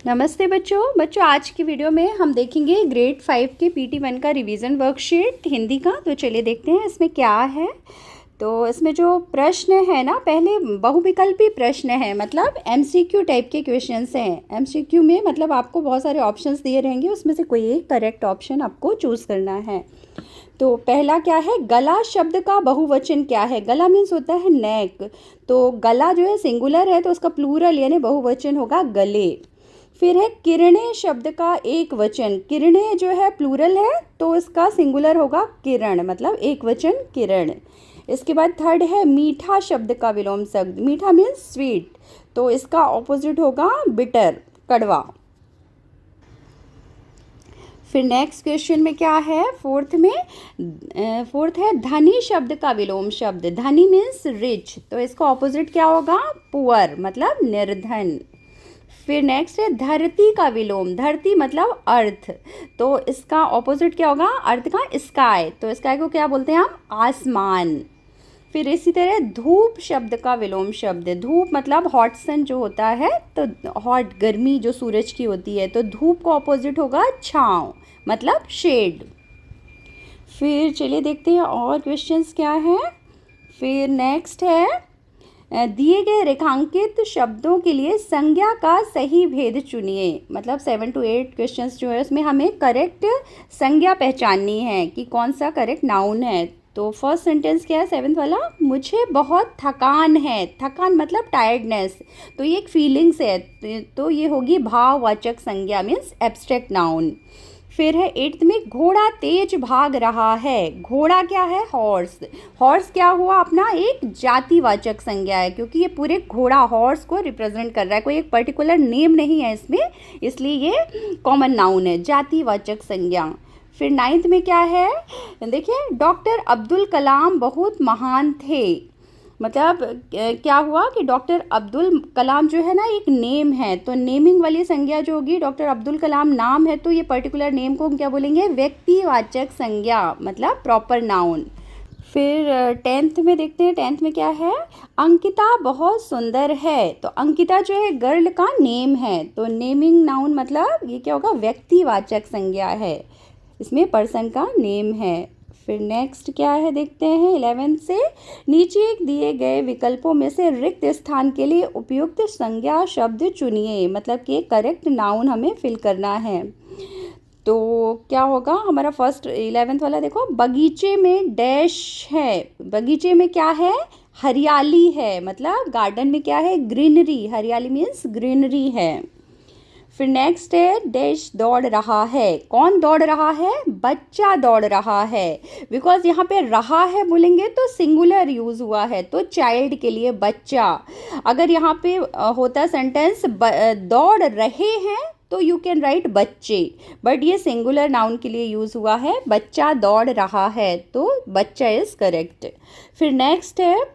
नमस्ते बच्चों आज की वीडियो में हम देखेंगे ग्रेड 5 के PT1 का रिवीजन वर्कशीट हिंदी का। तो चलिए देखते हैं इसमें क्या है। तो इसमें जो प्रश्न है ना, पहले बहुविकल्पी प्रश्न है, मतलब MCQ टाइप के क्वेश्चंस हैं। MCQ में मतलब आपको बहुत सारे ऑप्शंस दिए रहेंगे, उसमें से कोई एक करेक्ट ऑप्शन आपको चूज़ करना है। तो पहला क्या है, गला शब्द का बहुवचन क्या है। गला मीन्स होता है नेक, तो गला जो है सिंगुलर है तो उसका प्लूरल यानी बहुवचन होगा गले। फिर है किरणें शब्द का एक वचन। किरणें जो है प्लूरल है तो इसका सिंगुलर होगा किरण, मतलब एक वचन किरण। इसके बाद थर्ड है मीठा शब्द का विलोम शब्द। मीठा मीन्स स्वीट, तो इसका ऑपोजिट होगा बिटर, कड़वा। फिर नेक्स्ट क्वेश्चन में क्या है, फोर्थ है धनी शब्द का विलोम शब्द। धनी मीन्स रिच, तो इसका ऑपोजिट क्या होगा, पुअर, मतलब निर्धन। फिर नेक्स्ट है धरती का विलोम। धरती मतलब अर्थ, तो इसका ऑपोजिट क्या होगा, अर्थ का स्काई, तो स्काई को क्या बोलते हैं हम, आसमान। फिर इसी तरह धूप शब्द का विलोम शब्द। धूप मतलब हॉट सन जो होता है, तो हॉट गर्मी जो सूरज की होती है, तो धूप का ऑपोजिट होगा छाँव, मतलब शेड। फिर चलिए देखते हैं और क्वेश्चंस क्या है। फिर नेक्स्ट है दिए गए रेखांकित शब्दों के लिए संज्ञा का सही भेद चुनिए। मतलब 7 to 8 क्वेश्चंस जो है उसमें हमें करेक्ट संज्ञा पहचाननी है कि कौन सा करेक्ट नाउन है। तो फर्स्ट सेंटेंस क्या है, 7th वाला, मुझे बहुत थकान है। थकान मतलब टायर्डनेस, तो ये एक फीलिंग्स है, तो ये होगी भाववाचक संज्ञा, मीन्स एब्स्ट्रैक्ट नाउन। फिर है 8th में घोड़ा तेज भाग रहा है। घोड़ा क्या है, हॉर्स। हॉर्स क्या हुआ, अपना एक जातिवाचक संज्ञा है, क्योंकि ये पूरे घोड़ा हॉर्स को रिप्रेजेंट कर रहा है, कोई एक पर्टिकुलर नेम नहीं है इसमें, इसलिए ये कॉमन नाउन है, जातिवाचक संज्ञा। फिर 9th में क्या है, देखिए, डॉक्टर अब्दुल कलाम बहुत महान थे। मतलब क्या हुआ कि डॉक्टर अब्दुल कलाम जो है ना एक नेम है, तो नेमिंग वाली संज्ञा जो होगी, डॉक्टर अब्दुल कलाम नाम है, तो ये पर्टिकुलर नेम को हम क्या बोलेंगे, व्यक्तिवाचक संज्ञा, मतलब प्रॉपर नाउन। फिर 10th में देखते हैं, 10th में क्या है, अंकिता बहुत सुंदर है। तो अंकिता जो है गर्ल का नेम है, तो नेमिंग नाउन मतलब ये क्या होगा, व्यक्तिवाचक संज्ञा है, इसमें पर्सन का नेम है। फिर नेक्स्ट क्या है देखते हैं 11th से, नीचे दिए गए विकल्पों में से रिक्त स्थान के लिए उपयुक्त संज्ञा शब्द चुनिए। मतलब कि करेक्ट नाउन हमें फिल करना है। तो क्या होगा हमारा फर्स्ट 11th वाला, देखो, बगीचे में डैश है। बगीचे में क्या है, हरियाली है, मतलब गार्डन में क्या है, ग्रीनरी। हरियाली मीन्स ग्रीनरी है। फिर नेक्स्ट है डैश दौड़ रहा है। कौन दौड़ रहा है, बच्चा दौड़ रहा है। बिकॉज यहाँ पे रहा है बोलेंगे तो सिंगुलर यूज हुआ है, तो चाइल्ड के लिए बच्चा। अगर यहाँ पे होता सेंटेंस दौड़ रहे हैं तो यू कैन राइट बच्चे, बट ये सिंगुलर नाउन के लिए यूज हुआ है, बच्चा दौड़ रहा है, तो बच्चा इज करेक्ट। फिर नेक्स्ट है,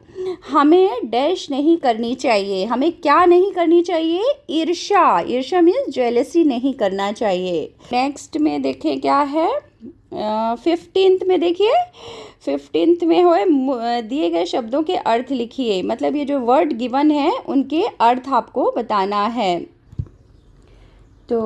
हमें डैश नहीं करनी चाहिए। हमें क्या नहीं करनी चाहिए, ईर्ष्या। ईर्ष्या मीन्स जेलसी नहीं करना चाहिए। नेक्स्ट में देखें क्या है, 15th में देखिए, 15th में हो दिए गए शब्दों के अर्थ लिखिए। मतलब ये जो वर्ड गिवन है उनके अर्थ आपको बताना है। तो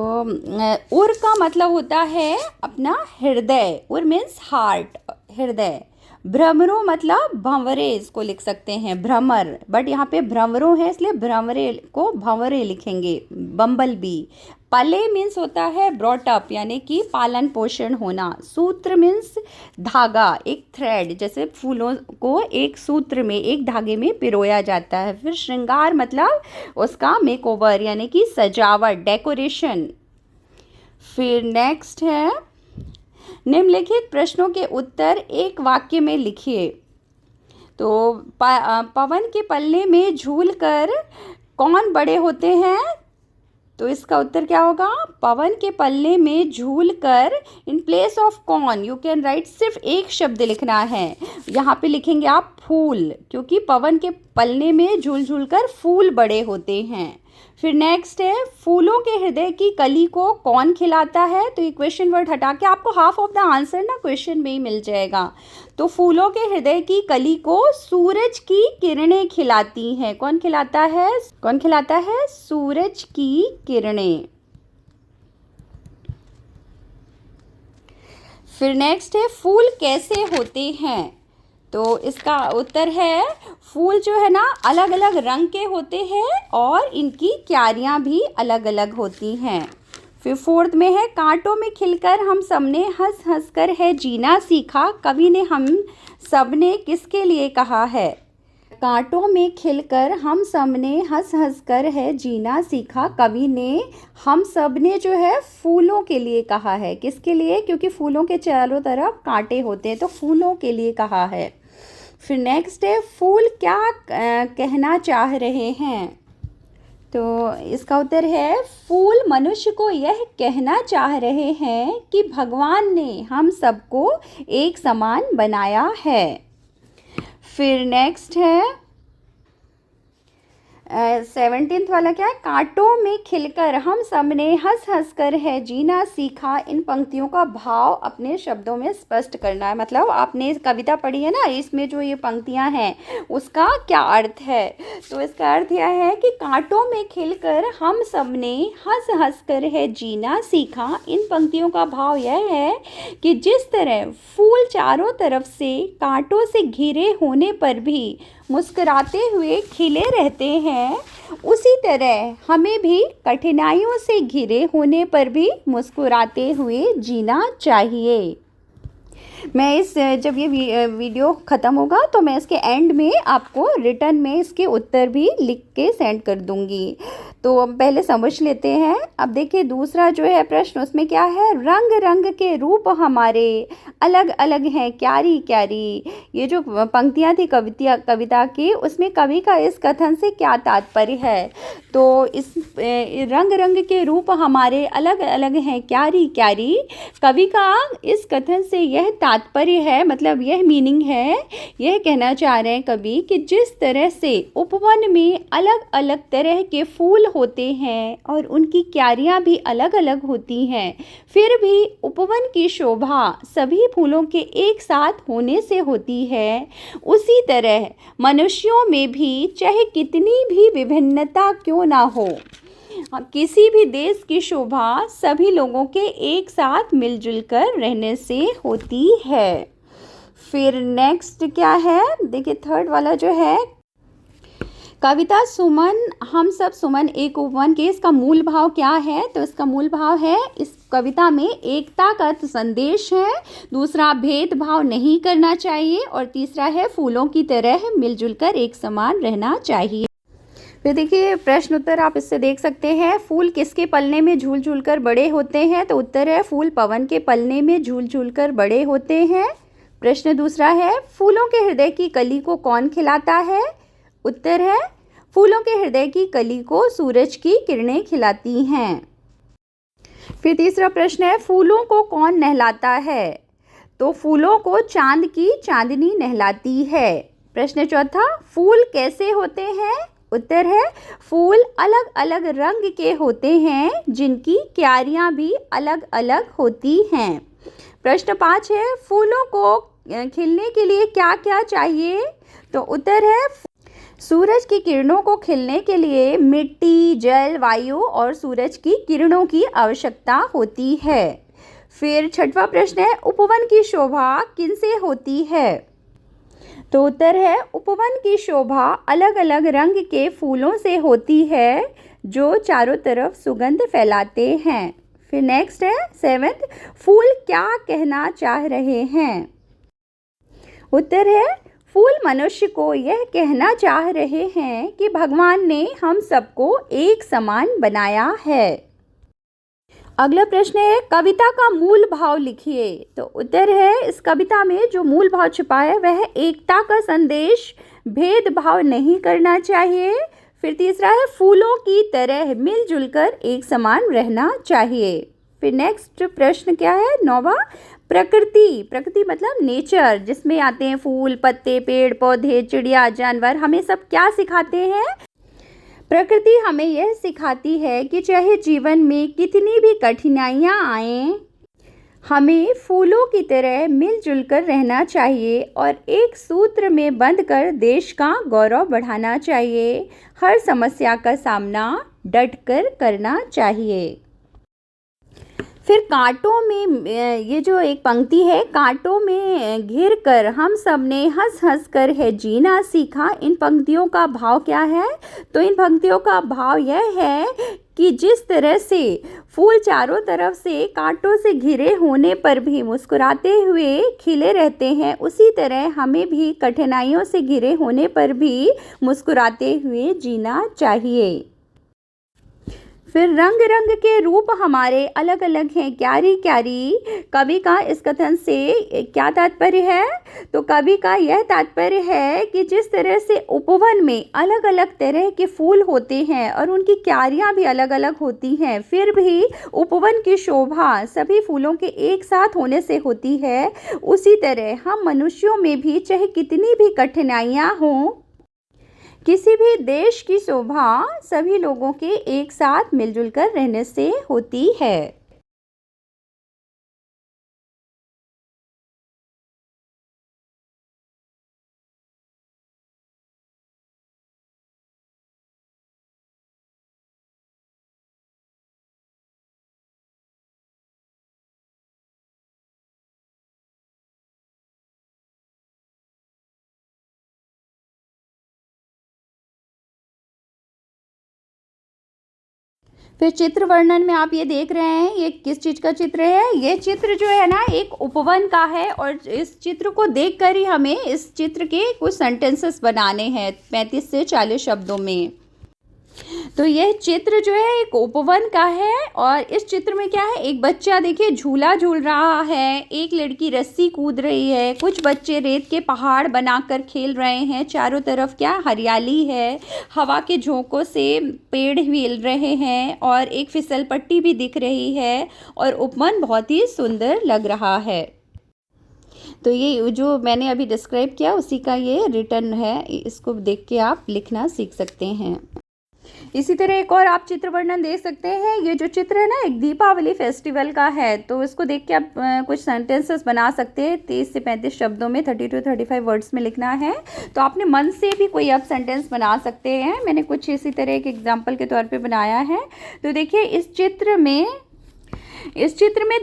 उर का मतलब होता है अपना हृदय। उर मीन्स हार्ट, हृदय। भ्रमरों मतलब भंवरे, इसको लिख सकते हैं भ्रमर, बट यहाँ पे भ्रमरों है इसलिए भ्रमरे को भंवरे लिखेंगे, बम्बल बी। पले मीन्स होता है ब्रॉट अप, यानी कि पालन पोषण होना। सूत्र मीन्स धागा, एक थ्रेड, जैसे फूलों को एक सूत्र में, एक धागे में पिरोया जाता है। फिर श्रृंगार मतलब उसका मेकओवर, यानी कि सजावट, डेकोरेशन। फिर नेक्स्ट है, निम्नलिखित प्रश्नों के उत्तर एक वाक्य में लिखिए। तो पवन के पल्ले में झूलकर कौन बड़े होते हैं। तो इसका उत्तर क्या होगा, पवन के पल्ले में झूलकर, इन प्लेस ऑफ कौन यू कैन राइट, सिर्फ एक शब्द लिखना है। यहाँ पे लिखेंगे आप फूल, क्योंकि पवन के पल्ले में झूल झूल कर फूल बड़े होते हैं। फिर नेक्स्ट है, फूलों के हृदय की कली को कौन खिलाता है। तो ये क्वेश्चन वर्ड हटा के आपको हाफ ऑफ द आंसर ना क्वेश्चन में ही मिल जाएगा। तो फूलों के हृदय की कली को सूरज की किरणें खिलाती हैं। कौन खिलाता है, कौन खिलाता है, सूरज की किरणें। फिर नेक्स्ट है फूल कैसे होते हैं। तो इसका उत्तर है फूल जो है ना अलग अलग रंग के होते हैं और इनकी क्यारियाँ भी अलग अलग होती हैं। फिर फोर्थ में है कांटों में खिलकर हम सबने हंस हंस कर है जीना सीखा, कवि ने हम सबने किसके लिए कहा है। कांटों में खिलकर हम सबने हंस हंस कर है जीना सीखा, कवि ने हम सब ने जो है फूलों के लिए कहा है। किसके लिए? क्योंकि फूलों के चारों तरफ कांटे होते हैं, तो फूलों के लिए कहा है। फिर नेक्स्ट है फूल क्या कहना चाह रहे हैं। तो इसका उत्तर है फूल मनुष्य को यह कहना चाह रहे हैं कि भगवान ने हम सबको एक समान बनाया है। फिर नेक्स्ट है 17th वाला क्या है, कांटों में खिलकर हम सबने हंस हंस कर है जीना सीखा। इन पंक्तियों का भाव अपने शब्दों में स्पष्ट करना है। मतलब आपने कविता पढ़ी है ना, इसमें जो ये पंक्तियां हैं उसका क्या अर्थ है। तो इसका अर्थ यह है कि कांटों में खिलकर हम सबने हंस हंस कर है जीना सीखा। इन पंक्तियों का भाव यह है कि जिस तरह फूल चारों तरफ से कांटों से घिरे होने पर भी मुस्कुराते हुए खिले रहते हैं, उसी तरह हमें भी कठिनाइयों से घिरे होने पर भी मुस्कुराते हुए जीना चाहिए। मैं जब ये वीडियो ख़त्म होगा तो मैं इसके एंड में आपको रिटर्न में इसके उत्तर भी लिख के सेंड कर दूंगी। तो पहले समझ लेते हैं। अब देखिए दूसरा जो है प्रश्न, उसमें क्या है, रंग रंग के रूप हमारे अलग अलग हैं क्यारी क्यारी। ये जो पंक्तियाँ थी कविता की, उसमें कवि का इस कथन से क्या तात्पर्य है। तो इस रंग रंग के रूप हमारे अलग अलग हैं क्यारी क्यारी, कवि का इस कथन से यह तात्पर्य है, मतलब यह मीनिंग है, यह कहना चाह रहे हैं कवि कि जिस तरह से उपवन में अलग अलग तरह के फूल होते हैं और उनकी क्यारियां भी अलग अलग होती हैं, फिर भी उपवन की शोभा सभी फूलों के एक साथ होने से होती है, उसी तरह मनुष्यों में भी चाहे कितनी भी विभिन्नता क्यों ना हो, किसी भी देश की शोभा सभी लोगों के एक साथ मिलजुल कर रहने से होती है। फिर नेक्स्ट क्या है, देखिए थर्ड वाला जो है, कविता सुमन हम सब सुमन एक उपवन के, इसका मूल भाव क्या है। तो इसका मूल भाव है, इस कविता में एकता का संदेश है, दूसरा भेदभाव नहीं करना चाहिए, और तीसरा है फूलों की तरह मिलजुल कर एक समान रहना चाहिए। फिर देखिए प्रश्न उत्तर आप इससे देख सकते हैं। फूल किसके पलने में झूल झूल कर बड़े होते हैं। तो उत्तर है फूल पवन के पलने में झूल झूल कर बड़े होते हैं। प्रश्न दूसरा है फूलों के हृदय की कली को कौन खिलाता है। उत्तर है फूलों के हृदय की कली को सूरज की किरणें खिलाती हैं। फिर तीसरा प्रश्न है फूलों को कौन नहलाता है। तो फूलों को चांद की चांदनी नहलाती है। प्रश्न चौथा फूल कैसे होते हैं। उत्तर है फूल अलग अलग रंग के होते हैं जिनकी क्यारियां भी अलग अलग होती हैं। प्रश्न 5 है फूलों को खिलने के लिए क्या क्या चाहिए। तो उत्तर है सूरज की किरणों को खिलने के लिए मिट्टी, जल, वायु और सूरज की किरणों की आवश्यकता होती है। फिर छठवां प्रश्न है उपवन की शोभा किनसे होती है। तो उत्तर है उपवन की शोभा अलग अलग रंग के फूलों से होती है जो चारों तरफ सुगंध फैलाते हैं। फिर नेक्स्ट है 7th, फूल क्या कहना चाह रहे हैं। उत्तर है फूल मनुष्य को यह कहना चाह रहे हैं कि भगवान ने हम सबको एक समान बनाया है। अगला प्रश्न है कविता का मूल भाव लिखिए। तो उत्तर है इस कविता में जो मूल भाव छिपा है वह एकता का संदेश, भेदभाव नहीं करना चाहिए। फिर तीसरा है फूलों की तरह मिलजुल कर एक समान रहना चाहिए। फिर नेक्स्ट प्रश्न क्या है 9वां, प्रकृति मतलब नेचर, जिसमें आते हैं फूल, पत्ते, पेड़ पौधे, चिड़िया, जानवर, हमें सब क्या सिखाते हैं। प्रकृति हमें यह सिखाती है कि चाहे जीवन में कितनी भी कठिनाइयाँ आएं, हमें फूलों की तरह मिलजुल कर रहना चाहिए और एक सूत्र में बंधकर देश का गौरव बढ़ाना चाहिए। हर समस्या का सामना डटकर करना चाहिए। फिर कांटों में ये जो एक पंक्ति है, कांटों में घिर कर हम सब ने हंस हंस कर है जीना सीखा। इन पंक्तियों का भाव क्या है? तो इन पंक्तियों का भाव यह है कि जिस तरह से फूल चारों तरफ से कांटों से घिरे होने पर भी मुस्कुराते हुए खिले रहते हैं, उसी तरह हमें भी कठिनाइयों से घिरे होने पर भी मुस्कुराते हुए जीना चाहिए। फिर रंग रंग के रूप हमारे अलग अलग हैं, क्यारी क्यारी। कवि का इस कथन से क्या तात्पर्य है? तो कवि का यह तात्पर्य है कि जिस तरह से उपवन में अलग अलग तरह के फूल होते हैं और उनकी क्यारियां भी अलग अलग होती हैं, फिर भी उपवन की शोभा सभी फूलों के एक साथ होने से होती है, उसी तरह हम मनुष्यों में भी चाहे कितनी भी कठिनाइयाँ हों, किसी भी देश की शोभा सभी लोगों के एक साथ मिलजुल कर रहने से होती है। फिर चित्र वर्णन में आप ये देख रहे हैं, ये किस चीज़ का चित्र है? ये चित्र जो है ना, एक उपवन का है और इस चित्र को देखकर ही हमें इस चित्र के कुछ सेंटेंसेस बनाने हैं 35 से 40 शब्दों में। तो यह चित्र जो है एक उपवन का है और इस चित्र में क्या है, एक बच्चा देखिए झूला झूल रहा है, एक लड़की रस्सी कूद रही है, कुछ बच्चे रेत के पहाड़ बनाकर खेल रहे हैं, चारों तरफ क्या हरियाली है, हवा के झोंकों से पेड़ हिल रहे हैं और एक फिसल पट्टी भी दिख रही है और उपवन बहुत ही सुंदर लग रहा है। तो ये जो मैंने अभी डिस्क्राइब किया उसी का ये रिटर्न है, इसको देख के आप लिखना सीख सकते हैं। इसी तरह एक और आप चित्र वर्णन दे सकते हैं। ये जो चित्र है ना, एक दीपावली फेस्टिवल का है, तो इसको देख के आप कुछ सेंटेंसेस बना सकते हैं 30 से 35 शब्दों में, 30 to 35 वर्ड्स में लिखना है। तो आपने मन से भी कोई आप सेंटेंस बना सकते हैं। मैंने कुछ इसी तरह एक एग्जाम्पल के तौर पर बनाया है। तो देखिए इस चित्र में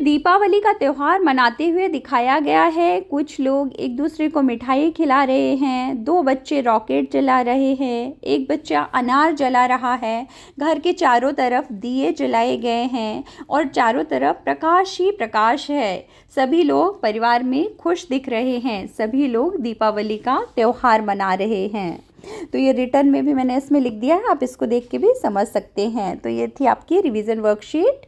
दीपावली का त्यौहार मनाते हुए दिखाया गया है। कुछ लोग एक दूसरे को मिठाई खिला रहे हैं, 2 बच्चे रॉकेट जला रहे हैं, एक बच्चा अनार जला रहा है, घर के चारों तरफ दिए जलाए गए हैं और चारों तरफ प्रकाश ही प्रकाश है। सभी लोग परिवार में खुश दिख रहे हैं, सभी लोग दीपावली का त्यौहार मना रहे हैं। तो ये रिटर्न में भी मैंने इसमें लिख दिया है, आप इसको देख के भी समझ सकते हैं। तो ये थी आपकी रिवीजन वर्कशीट।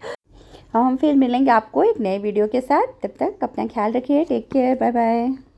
हम फिर मिलेंगे आपको एक नए वीडियो के साथ। तब तक अपना ख्याल रखिए। Take care, bye bye.